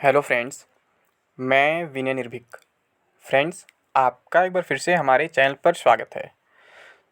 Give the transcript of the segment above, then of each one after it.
Hello friends, मैं विनय निर्भीक। Friends, आपका एक बार फिर से हमारे चैनल पर स्वागत है।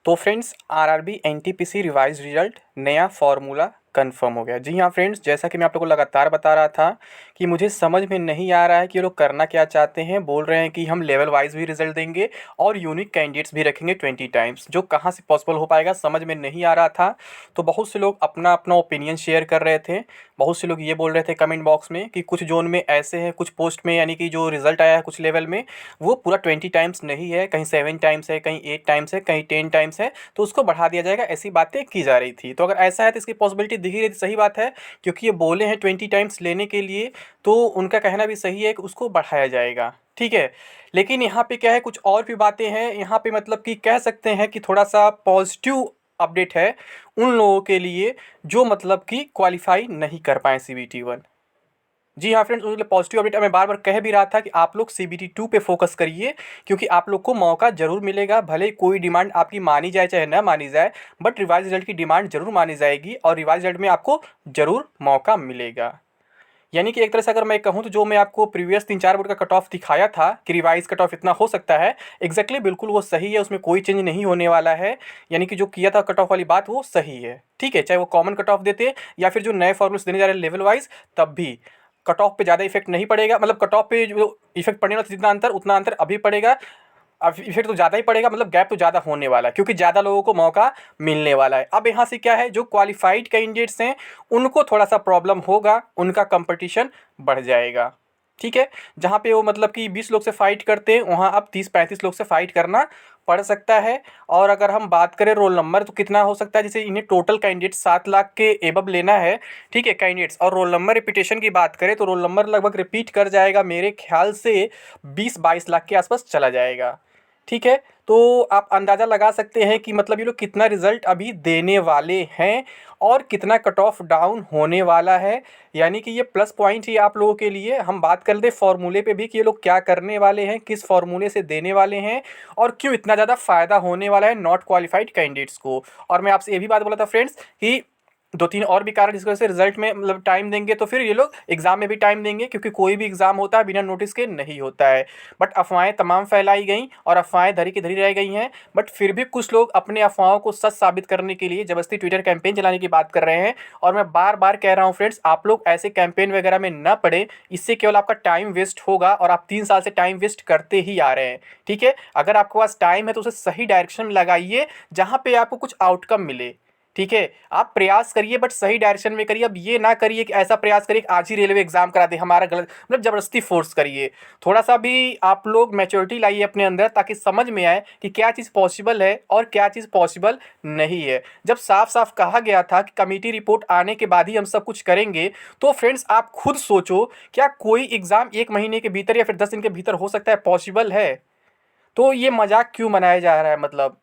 तो friends, RRB NTPC revise result नया फार्मूला कंफर्म हो गया। जी हाँ फ्रेंड्स, जैसा कि मैं आप लोगों को लगातार बता रहा था कि मुझे समझ में नहीं आ रहा है कि ये लोग करना क्या चाहते हैं। बोल रहे हैं कि हम लेवल वाइज भी रिजल्ट देंगे और यूनिक कैंडिडेट्स भी रखेंगे 20 टाइम्स, जो कहाँ से पॉसिबल हो पाएगा समझ में नहीं आ रहा था। तो बहुत से लोग अपना अपना ओपिनियन शेयर कर रहे थे। बहुत से लोग ये बोल रहे थे कमेंट बॉक्स में कि कुछ जोन में ऐसे हैं, कुछ पोस्ट में यानी कि जो रिजल्ट आया है कुछ लेवल में वो पूरा 20 टाइम्स नहीं है, कहीं 7 टाइम्स है, कहीं 8 टाइम्स है, कहीं 10 टाइम्स है, तो उसको बढ़ा दिया जाएगा। ऐसी बातें की जा रही थी। तो अगर ऐसा है तो इसकी पॉसिबिलिटी दिख ही रही थी, सही बात है, क्योंकि ये बोले हैं 20 टाइम्स लेने के लिए, तो उनका कहना भी सही है कि उसको बढ़ाया जाएगा। ठीक है, लेकिन यहाँ पे क्या है, कुछ और भी बातें हैं यहाँ पे, मतलब कि कह सकते हैं कि थोड़ा सा पॉजिटिव अपडेट है उन लोगों के लिए जो मतलब कि क्वालिफाई नहीं कर पाए CBT 1। जी हाँ फ्रेंड्स, उसके लिए पॉजिटिव अपडेट मैं बार बार कह भी रहा था कि आप लोग CBT 2 पे फोकस करिए, क्योंकि आप लोग को मौका जरूर मिलेगा। भले कोई डिमांड आपकी मानी जाए चाहे ना मानी जाए, बट रिवाइज रिजल्ट की डिमांड जरूर मानी जाएगी और रिवाइज रिजल्ट में आपको जरूर मौका मिलेगा। यानी कि एक तरह से अगर मैं कहूँ तो जो मैं आपको प्रीवियस 3-4 बोर्ड का कट ऑफ दिखाया था कि रिवाइज कट ऑफ इतना हो सकता है, एग्जैक्टली बिल्कुल वो सही है, उसमें कोई चेंज नहीं होने वाला है। यानी कि जो किया था कट ऑफ वाली बात वो सही है। ठीक है, चाहे वो कॉमन कट ऑफ देते या फिर जो नए फॉर्मूले देने जा रहे हैं लेवल वाइज, तब भी कट ऑफ पे ज़्यादा इफेक्ट नहीं पड़ेगा। मतलब कट ऑफ पे जो इफेक्ट पड़ने वाला था जितना अंतर, उतना अंतर अभी पड़ेगा। अब इफेक्ट तो ज़्यादा ही पड़ेगा, मतलब गैप तो ज़्यादा होने वाला है, क्योंकि ज़्यादा लोगों को मौका मिलने वाला है। अब यहाँ से क्या है, जो क्वालिफाइड कैंडिडेट्स हैं उनको थोड़ा सा प्रॉब्लम होगा, उनका कंपटीशन बढ़ जाएगा। ठीक है, जहाँ पे वो मतलब कि 20 लोग से फाइट करते हैं, वहाँ अब 30-35 लोग से फाइट करना पड़ सकता है। और अगर हम बात करें रोल नंबर तो कितना हो सकता है, जैसे इन्हें टोटल कैंडिडेट 7 लाख के एबव लेना है। ठीक है, कैंडिडेट्स, और रोल नंबर रिपीटेशन की बात करें तो रोल नंबर लगभग रिपीट कर जाएगा, मेरे ख्याल से 20-22 लाख के आसपास चला जाएगा। ठीक है, तो आप अंदाज़ा लगा सकते हैं कि मतलब ये लोग कितना रिजल्ट अभी देने वाले हैं और कितना कट ऑफ डाउन होने वाला है। यानी कि ये प्लस पॉइंट ही आप लोगों के लिए। हम बात कर लेते फॉर्मूले पे भी कि ये लोग क्या करने वाले हैं, किस फॉर्मूले से देने वाले हैं और क्यों इतना ज़्यादा फ़ायदा होने वाला है नॉट क्वालिफाइड कैंडिडेट्स को। और मैं आपसे ये भी बात बोला था फ्रेंड्स कि 2-3 और भी कारण जिसकी वजह से रिजल्ट में मतलब टाइम देंगे, तो फिर ये लोग एग्ज़ाम में भी टाइम देंगे, क्योंकि कोई भी एग्ज़ाम होता है बिना नोटिस के नहीं होता है। बट अफवाहें तमाम फैलाई गई और अफवाहें धरी की धरी रह गई हैं। बट फिर भी कुछ लोग अपने अफवाहों को सच साबित करने के लिए ज़बरदस्ती ट्विटर कैंपेन चलाने की बात कर रहे हैं। और मैं बार बार कह रहा हूँ फ्रेंड्स, आप लोग ऐसे कैंपेन वगैरह में न पड़े, इससे केवल आपका टाइम वेस्ट होगा और आप 3 साल से टाइम वेस्ट करते ही आ रहे हैं। ठीक है, अगर आपके पास टाइम है तो उसे सही डायरेक्शन में लगाइए, जहाँ पे आपको कुछ आउटकम मिले। ठीक है, आप प्रयास करिए बट सही डायरेक्शन में करिए। अब ये ना करिए कि ऐसा प्रयास करिए कि आज ही रेलवे एग्जाम करा दे, हमारा गलत, मतलब जबरदस्ती फोर्स करिए। थोड़ा सा भी आप लोग मैच्योरिटी लाइए अपने अंदर, ताकि समझ में आए कि क्या चीज़ पॉसिबल है और क्या चीज़ पॉसिबल नहीं है। जब साफ साफ कहा गया था कि कमेटी रिपोर्ट आने के बाद ही हम सब कुछ करेंगे, तो फ्रेंड्स आप खुद सोचो, क्या कोई एग्ज़ाम 1 महीने के भीतर या फिर 10 दिन के भीतर हो सकता है? पॉसिबल है? तो ये मजाक क्यों मनाया जा रहा है? मतलब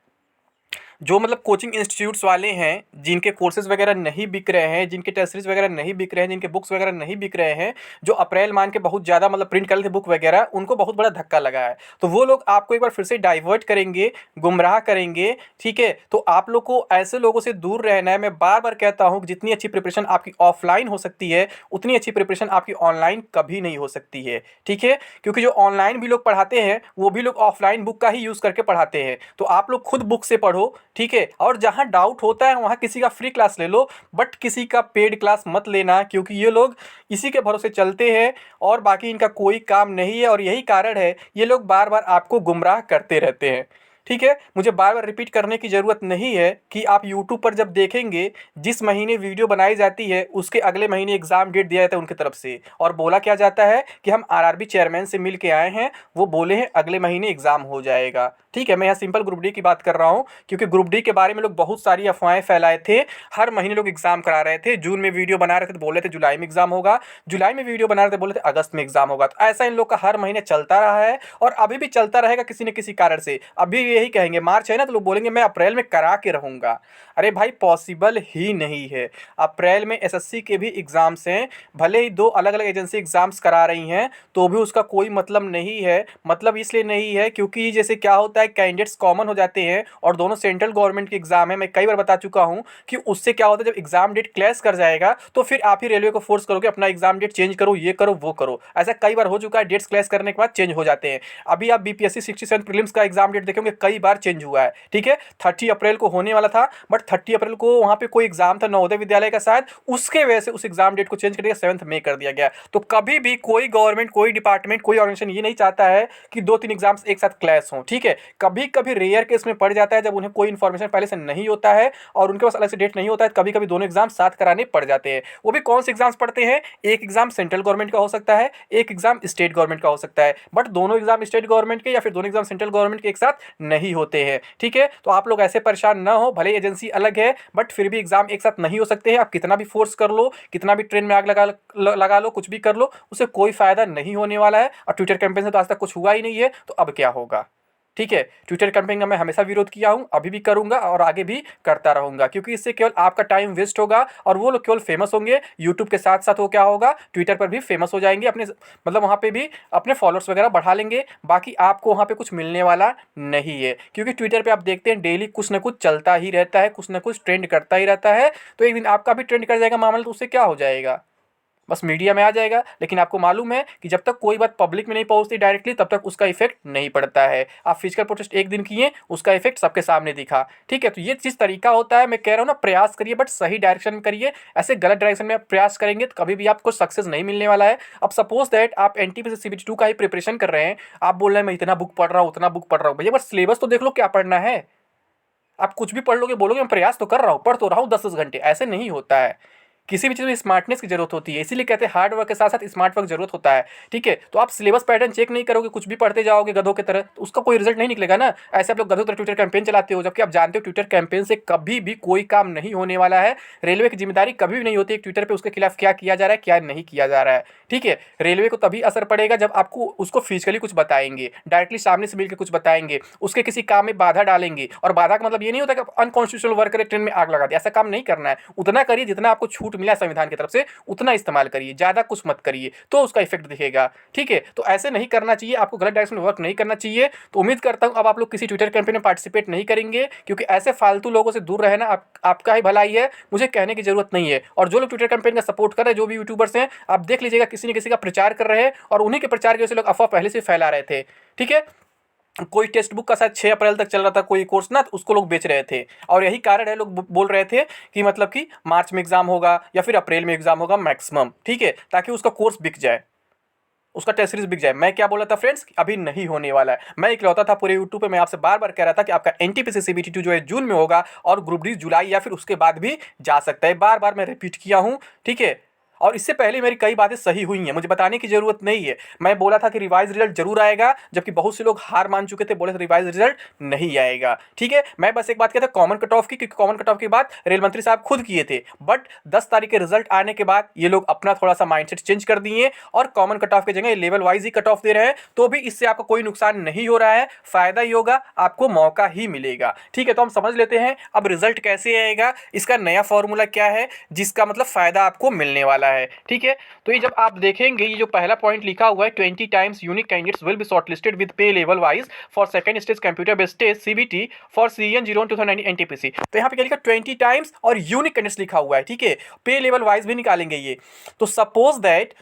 जो मतलब कोचिंग इंस्टीट्यूट्स वाले हैं, जिनके कोर्सेज वगैरह नहीं बिक रहे हैं, जिनके टेस्ट सीरीज वगैरह नहीं बिक रहे हैं, जिनके बुक्स वगैरह नहीं बिक रहे हैं, जो अप्रैल मान के बहुत ज़्यादा मतलब प्रिंट कर रहे थे बुक वगैरह, उनको बहुत बड़ा धक्का लगा है। तो वो लोग आपको एक बार फिर से डाइवर्ट करेंगे, गुमराह करेंगे। ठीक है, तो आप लोग को ऐसे लोगों से दूर रहना है। मैं बार बार कहता हूँ कि जितनी अच्छी प्रिपरेशन आपकी ऑफलाइन हो सकती है, उतनी अच्छी प्रिपरेशन आपकी ऑनलाइन कभी नहीं हो सकती है। ठीक है, क्योंकि जो ऑनलाइन भी लोग पढ़ाते हैं वो भी लोग ऑफलाइन बुक का ही यूज़ करके पढ़ाते हैं। तो आप लोग खुद बुक से पढ़ो। ठीक है, और जहां डाउट होता है वहां किसी का फ्री क्लास ले लो, बट किसी का पेड क्लास मत लेना, क्योंकि ये लोग इसी के भरोसे चलते हैं और बाकी इनका कोई काम नहीं है। और यही कारण है ये लोग बार बार आपको गुमराह करते रहते हैं। ठीक है, मुझे बार बार रिपीट करने की ज़रूरत नहीं है कि आप यूट्यूब पर जब देखेंगे, जिस महीने वीडियो बनाई जाती है उसके अगले महीने एग्ज़ाम डेट दिया जाता है उनकी तरफ से, और बोला क्या जाता है कि हम आरआरबी चेयरमैन से मिल के आए हैं, वो बोले हैं अगले महीने एग्ज़ाम हो जाएगा। ठीक है, मैं यहाँ सिंपल ग्रुप डी की बात कर रहा हूँ, क्योंकि ग्रुप डी के बारे में लोग बहुत सारी अफवाहें फैलाए थे। हर महीने लोग एग्ज़ाम करा रहे थे, जून में वीडियो बना रहे थे तो बोल रहे थे जुलाई में एग्ज़ाम होगा, जुलाई में वीडियो बना रहे थे बोल रहे थे अगस्त में एग्ज़ाम होगा। तो ऐसा इन लोग का हर महीने चलता रहा है और अभी भी चलता रहेगा किसी न किसी कारण से। अभी यही कहेंगे, मार्च है ना, तो लोग बोलेंगे मैं अप्रैल में करा के रहूँगा। अरे भाई पॉसिबल ही नहीं है। अप्रैल में एसएससी के भी एग्ज़ाम्स हैं, भले ही 2 अलग-अलग एजेंसी एग्ज़ाम्स करा रही हैं, तो भी उसका कोई मतलब नहीं है। मतलब इसलिए नहीं है क्योंकि जैसे क्या होता है, कैंडिडेट्स कॉमन हो जाते हैं और दोनों सेंट्रल गवर्नमेंट के एग्ज़ाम है। मैं कई बार बता चुका हूँ कि उससे क्या होता है, जब एग्ज़ाम डेट क्लैश कर जाएगा तो फिर आप ही रेलवे को फोर्स करोगे अपना एग्ज़ाम डेट चेंज करो, ये करो, वो करो। ऐसा कई बार हो चुका है, डेट्स क्लैश करने के बाद चेंज हो जाते हैं। अभी आप बीपीएससी 67 प्रीलिम्स का एग्ज़ाम डेट देखेंगे, कई बार चेंज हुआ है। ठीक है, 30 अप्रैल को होने वाला था, बट 30 अप्रैल को वहाँ पे कोई एग्ज़ाम था नवोदय विद्यालय का शायद, उसके वजह से उस एग्ज़ाम डेट को चेंज करके 7 मई कर दिया गया। तो कभी भी कोई गवर्नमेंट, कोई डिपार्टमेंट, कोई ऑर्गेनाइजेशन ये नहीं चाहता है कि 2-3 एग्ज़ाम्स एक साथ क्लैश हों। ठीक है, कभी कभी रेयर केस में पड़ जाता है जब उन्हें कोई इन्फॉर्मेशन पहले से नहीं होता है और उनके पास अलग से डेट नहीं होता है, कभी कभी दोनों एग्ज़ाम साथ कराने पड़ जाते हैं। वो भी कौन से एग्ज़ाम्स पढ़ते हैं, एक एग्ज़ाम सेंट्रल गवर्नमेंट का हो सकता है, एक एग्ज़ाम स्टेट गवर्नमेंट का हो सकता है, बट दोनों एग्ज़ाम स्टेट गवर्नमेंट के या फिर दोनों एग्ज़ाम सेंट्रल गवर्नमेंट के एक साथ नहीं होते हैं। ठीक है, तो आप लोग ऐसे परेशान ना हो, भले एजेंसी अलग है बट फिर भी एग्ज़ाम एक साथ नहीं हो सकते हैं। आप कितना भी फोर्स कर लो, कितना भी ट्रेन में आग लगा लो, कुछ भी कर लो, उससे कोई फ़ायदा नहीं होने वाला है। और ट्विटर कैंपेन से तो आज तक कुछ हुआ ही नहीं है, तो अब क्या होगा। ठीक है, ट्विटर कैंपेन का मैं हमेशा विरोध किया हूँ, अभी भी करूँगा और आगे भी करता रहूँगा, क्योंकि इससे केवल आपका टाइम वेस्ट होगा और वो लोग केवल फेमस होंगे। यूट्यूब के साथ साथ वो क्या होगा, ट्विटर पर भी फेमस हो जाएंगे, अपने मतलब वहाँ पे भी अपने फॉलोअर्स वगैरह बढ़ा लेंगे। बाकी आपको वहाँ पे कुछ मिलने वाला नहीं है, क्योंकि ट्विटर पर आप देखते हैं डेली कुछ ना कुछ चलता ही रहता है, कुछ ना कुछ ट्रेंड करता ही रहता है। तो एक दिन आपका भी ट्रेंड कर जाएगा मामला, तो उससे क्या हो जाएगा, बस मीडिया में आ जाएगा। लेकिन आपको मालूम है कि जब तक कोई बात पब्लिक में नहीं पहुंचती डायरेक्टली, तब तक उसका इफेक्ट नहीं पड़ता है। आप फिजिकल प्रोटेस्ट एक दिन किए, उसका इफेक्ट सबके सामने दिखा। ठीक है, तो ये चीज़ तरीका होता है। मैं कह रहा हूँ ना, प्रयास करिए बट सही डायरेक्शन में करिए। ऐसे गलत डायरेक्शन में आप प्रयास करेंगे तो कभी भी आपको सक्सेस नहीं मिलने वाला है। अब सपोज दैट आप एनटीपीसी सीबीटी 2 का ही प्रिपरेशन कर रहे हैं, आप बोल रहे हैं मैं इतना बुक पढ़ रहा हूँ, उतना बुक पढ़ रहा हूँ। भैया बस सिलेबस तो देख लो क्या पढ़ना है। आप कुछ भी पढ़ लोगे, बोलोगे मैं प्रयास तो कर रहा हूँ, पढ़ तो रहा हूँ 10-10 घंटे, ऐसे नहीं होता है। किसी भी चीज़ में स्मार्टनेस की जरूरत होती है, इसीलिए कहते हैं हार्ड वर्क के साथ साथ स्मार्ट वर्क जरूरत होता है। ठीक है, तो आप सिलेबस पैटर्न चेक नहीं करोगे, कुछ भी पढ़ते जाओगे गधों की तरह, तो उसका कोई रिजल्ट नहीं निकलेगा ना। ऐसे आप लोग गधों की तरह ट्विटर कैंपेन चलाते हो, जबकि आप जानते हो ट्विटर कैंपेन से कभी भी कोई काम नहीं होने वाला है। रेलवे की जिम्मेदारी कभी भी नहीं होती है ट्विटर पर उसके खिलाफ क्या किया जा रहा है, क्या नहीं किया जा रहा है। ठीक है, रेलवे को तभी असर पड़ेगा जब आपको उसको फिजिकली कुछ बताएंगे, डायरेक्टली सामने से मिलकर कुछ बताएंगे, उसके किसी काम में बाधा डालेंगे। और बाधा का मतलब ये नहीं होता कि अनकॉन्स्टिट्यूशनल वर्क करे, ट्रेन में आग लगा दे, ऐसा काम नहीं करना है। उतना करिए जितना आपको छूट मिला संविधान की तरफ से, उतना इस्तेमाल करिए, ज़्यादा कुछ मत करिए, तो उसका इफेक्ट दिखेगा। ठीक है, तो ऐसे नहीं करना चाहिए, आपको गलत डायरेक्शन में वर्क नहीं करना चाहिए। तो उम्मीद करता हूँ अब आप लोग किसी ट्विटर कैंपेन में पार्टिसिपेट नहीं करेंगे, क्योंकि ऐसे फालतू लोगों से दूर रहना आपका ही भलाई है, मुझे कहने की जरूरत नहीं है। और जो लोग ट्विटर कैंपेन का सपोर्ट कर रहे हैं, जो भी यूट्यूबर्स हैं, आप देख लीजिएगा किसी न किसी का प्रचार कर रहे हैं और उन्हीं के प्रचार की वजह से लोग अफवाह पहले से फैला रहे थे। ठीक है, कोई टेक्स्ट बुक का शायद 6 अप्रैल तक चल रहा था कोई कोर्स ना, तो उसको लोग बेच रहे थे। और यही कारण है, लोग बोल रहे थे कि मतलब कि मार्च में एग्जाम होगा या फिर अप्रैल में एग्जाम होगा मैक्सिमम। ठीक है, ताकि उसका कोर्स बिक जाए, उसका टेस्ट सीरीज बिक जाए। मैं क्या बोला था फ्रेंड्स, अभी नहीं होने वाला है। मैं इकलौता था पूरे यूट्यूब पे, मैं आपसे बार बार कह रहा था कि आपका एनटीपीसी सीबीटी 2 जो है जून में होगा और ग्रुप डी जुलाई या फिर उसके बाद भी जा सकता है। बार बार मैं रिपीट किया हूँ। ठीक है, और इससे पहले मेरी कई बातें सही हुई हैं, मुझे बताने की जरूरत नहीं है। मैं बोला था कि रिवाइज रिजल्ट जरूर आएगा, जबकि बहुत से लोग हार मान चुके थे, बोले थे रिवाइज रिजल्ट नहीं आएगा। ठीक है, मैं बस एक बात कहता कॉमन कट ऑफ की, क्योंकि कॉमन कट ऑफ की बात रेल मंत्री साहब खुद किए थे। बट 10 तारीख के रिजल्ट आने के बाद ये लोग अपना थोड़ा सा माइंडसेट चेंज कर दिए और कॉमन कट ऑफ की जगह लेवल वाइज ही कट ऑफ दे रहे हैं। तो भी इससे आपको कोई नुकसान नहीं हो रहा है, फायदा ही होगा, आपको मौका ही मिलेगा। ठीक है, तो हम समझ लेते हैं अब रिजल्ट कैसे आएगा, इसका नया फॉर्मूला क्या है जिसका मतलब फायदा आपको मिलने वाला है। ठीक है, तो ये जब आप देखेंगे, ये जो पहला पॉइंट लिखा हुआ है 20 times unique candidates will be shortlisted with pay level wise for second stage computer based test CBT for CEN 01 2019 NTPC. तो यहाँ पे क्या लिखा, 20 टाइम्स और यूनिक कैंडिडेट्स लिखा हुआ है। ठीक है, पे लेवल वाइज भी निकालेंगे ये। तो सपोज दैट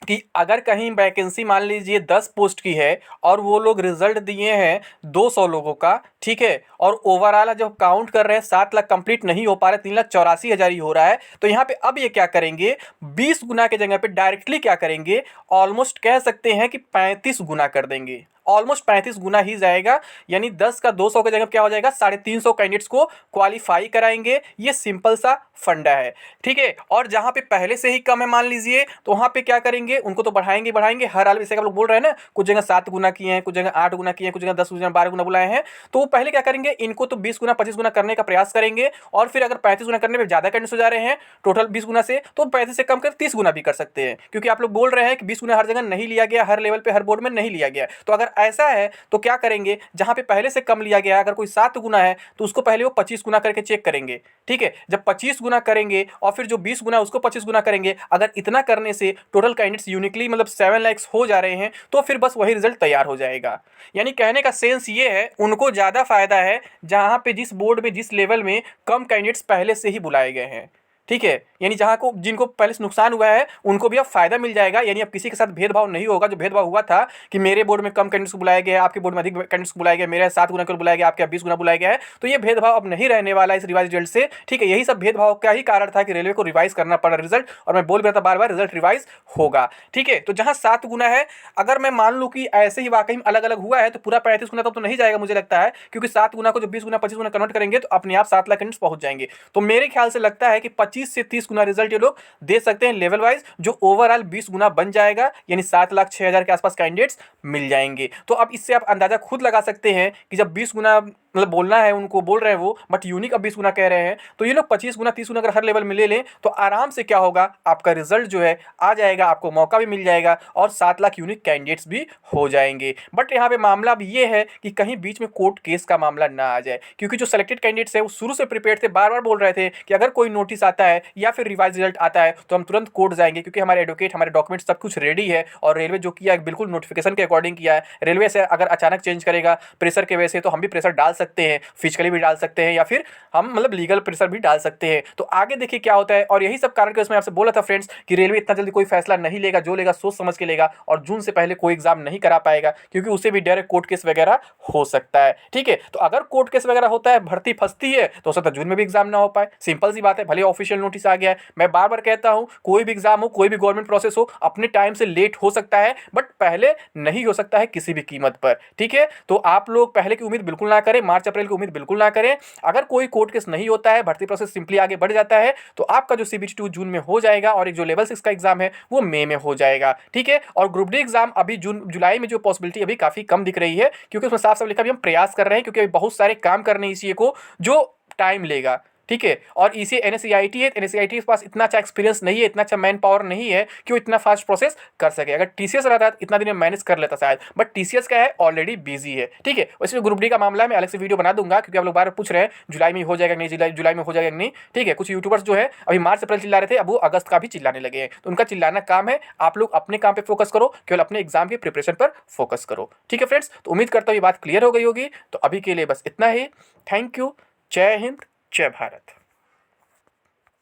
कि अगर कहीं वैकेंसी मान लीजिए 10 पोस्ट की है और वो लोग रिजल्ट दिए हैं 200 लोगों का। ठीक है, और ओवरऑल जब काउंट कर रहे हैं 7 लाख कंप्लीट नहीं हो पा रहे, 3,84,000 ही हो रहा है। तो यहाँ पे अब ये क्या करेंगे, 20 गुना के जगह पे डायरेक्टली क्या करेंगे, ऑलमोस्ट कह सकते हैं कि 35 गुना कर देंगे। ऑलमोस्ट 35 गुना ही जाएगा, यानी 10 का 200 की जगह क्या हो जाएगा, 350 कैंडिडेट्स को क्वालिफाई कराएंगे। ये सिंपल सा फंडा है। ठीक है, और जहां पे पहले से ही कम है मान लीजिए, तो वहां पे क्या करेंगे, उनको तो बढ़ाएंगे बढ़ाएंगे हर हाल। जैसे आप लोग बोल रहे हैं ना, कुछ जगह 7 गुना किए हैं, कुछ जगह 8 गुना किए हैं, कुछ जगह 10 गुना 12 गुना बुलाए हैं। तो वो पहले क्या करेंगे, इनको तो 20 गुना 25 गुना करने का प्रयास करेंगे। और फिर अगर 35 गुना करने में ज्यादा कैंडिडेट्स हो जा रहे हैं टोटल 20 गुना से, तो 35 से कम कर 30 गुना भी कर सकते हैं। क्योंकि आप लोग बोल रहे हैं कि 20 गुना हर जगह नहीं लिया गया, हर लेवल पे हर बोर्ड में नहीं लिया गया। तो अगर ऐसा है तो क्या करेंगे, जहाँ पे पहले से कम लिया गया है, अगर कोई 7 गुना है तो उसको पहले वो 25 गुना करके चेक करेंगे। ठीक है, जब 25 गुना करेंगे और फिर जो 20 गुना उसको 25 गुना करेंगे, अगर इतना करने से टोटल कैंडिडेट्स यूनिकली मतलब 7 लाख हो जा रहे हैं तो फिर बस वही रिजल्ट तैयार हो जाएगा। यानी कहने का सेंस ये है, उनको ज़्यादा फायदा है जहाँ पे जिस बोर्ड में जिस लेवल में कम कैंडिडेट्स पहले से ही बुलाए गए हैं। ठीक है, यानी जहाँ को जिनको पहले से नुकसान हुआ है उनको भी अब फायदा मिल जाएगा। यानी अब किसी के साथ भेदभाव नहीं होगा, जो भेदभाव हुआ था कि मेरे बोर्ड में कम कैंडिडेट्स को बुलाया गया है, आपके बोर्ड में अधिक कैंडिडेट्स को बुलाया गया, मेरे 7 गुना को बुलाया गया, आपके 20 गुना बुलाया गया है, तो ये भेदभाव अब नहीं रहने वाला इस रिवाइज रिजल्ट से। ठीक है, यही सब भेदभाव का ही कारण था कि रेलवे को रिवाइज करना पड़ा रिजल्ट, और मैं बोल रहा था बार बार रिजल्ट रिवाइज होगा। ठीक है, तो जहाँ 7 गुना है, अगर मैं मान लूँ कि ऐसे ही वाकई में अलग अलग हुआ है तो पूरा 35 गुना तो नहीं जाएगा मुझे लगता है, क्योंकि 7 गुना को जो 20 गुना 25 गुना कन्वर्ट करेंगे तो अपने आप 7 लाख कैंडिडेट्स पहुंच जाएंगे। तो मेरे ख्याल से लगता है कि 25 से 30 गुना रिजल्ट ये लोग दे सकते हैं लेवल वाइज, जो ओवरऑल 20 गुना बन जाएगा, यानी 7,06,000 के आसपास कैंडिडेट्स मिल जाएंगे। तो अब इससे आप अंदाजा खुद लगा सकते हैं कि जब 20 गुना मतलब बोलना है उनको, बोल रहे हैं वो, बट यूनिक अब 20 गुना कह रहे हैं, तो ये लोग 25 गुना 30 गुना अगर हर लेवल में ले लें तो आराम से क्या होगा, आपका रिजल्ट जो है आ जाएगा, आपको मौका भी मिल जाएगा और 7 लाख यूनिक कैंडिडेट्स भी हो जाएंगे। बट यहाँ पे मामला अब ये है कि कहीं बीच में कोर्ट केस का मामला ना आ जाए, क्योंकि जो सेलेक्टेड कैंडिडेट्स है वो शुरू से प्रिपेयर थे, बार बार बोल रहे थे कि अगर कोई नोटिस आता है या फिर रिवाइज रिजल्ट आता है तो हम तुरंत कोर्ट जाएंगे, क्योंकि हमारे एडवोकेट, हमारे डॉक्यूमेंट सब कुछ रेडी है। और रेलवे जो किया है बिल्कुल नोटिफिकेशन के अकॉर्डिंग किया है। रेलवे से अगर अचानक चेंज करेगा प्रेशर के वजह से तो हम भी प्रेशर डाल सकते हैं, फिजिकली भी डाल सकते हैं, या फिर हम मतलब लीगल प्रेशर भी डाल सकते हैं। तो आगे देखिए क्या होता है। और यही सब कारण के उसमें आपसे बोला था फ्रेंड्स कि रेलवे इतना जल्दी कोई फैसला नहीं लेगा, जो लेगा सोच समझ के लेगा, और जून से पहले कोई एग्जाम नहीं करा पाएगा, क्योंकि उसे भी डायरेक्ट कोर्ट केस वगैरह हो सकता है। ठीक है, तो अगर कोर्ट केस वगैरह होता है, भर्ती फंसती है, तो हो सकता है जून में भी एग्जाम ना हो पाए। सिंपल सी बात है, भले ऑफिशियल नोटिस आ गया है। मैं बार बार कहता हूं, कोई भी एग्जाम हो, कोई भी गवर्नमेंट प्रोसेस हो, अपने टाइम से लेट हो सकता है, बट पहले नहीं हो सकता है किसी भी कीमत पर। ठीक है, तो आप लोग पहले की उम्मीद बिल्कुल ना करें, मार्च अप्रैल की उम्मीद बिल्कुल ना करें। अगर कोई कोर्ट केस नहीं होता है, भर्ती प्रोसेस सिंपली आगे बढ़ जाता है, तो आपका जो CBT 2 जून में हो जाएगा और एक जो लेवल 6 का एग्जाम है वो मई में हो जाएगा। ठीक है, और ग्रुप डी एग्जाम अभी जून जुलाई में जो पॉसिबिलिटी अभी काफी कम दिख रही है, क्योंकि उसमें साफ साफ लिखा भी हम प्रयास कर रहे हैं, क्योंकि अभी बहुत सारे काम करने इसी को जो टाइम लेगा। ठीक है, और इसे NSEIT है, NSEIT के पास इतना अच्छा एक्सपीरियंस नहीं है, इतना अच्छा मैन पावर नहीं है कि वो इतना फास्ट प्रोसेस कर सके। अगर TCS रहता तो इतना दिन में मैनेज कर लेता शायद, बट TCS का है ऑलरेडी बिजी है। ठीक है, वैसे ग्रुप डी का मामला है, मैं अलग से वीडियो बना दूंगा, क्योंकि आप लोग बार पूछ रहे हैं जुलाई में हो जाएगा नहीं, जुलाई में हो जाएगा नहीं। ठीक है, कुछ यूट्यूबर्स जो है अभी मार्च अप्रैल चिल्ला रहे थे, अब वो अगस्त का भी चिल्लाने लगे हैं, तो उनका चिल्लाना काम है। आप लोग अपने काम पे फोकस करो, केवल अपने एग्जाम के प्रिपरेशन पर फोकस करो। ठीक है फ्रेंड्स, तो उम्मीद करता हूँ ये बात क्लियर हो गई होगी। तो अभी के लिए बस इतना ही। Thank you. जय हिंद, जय भारत।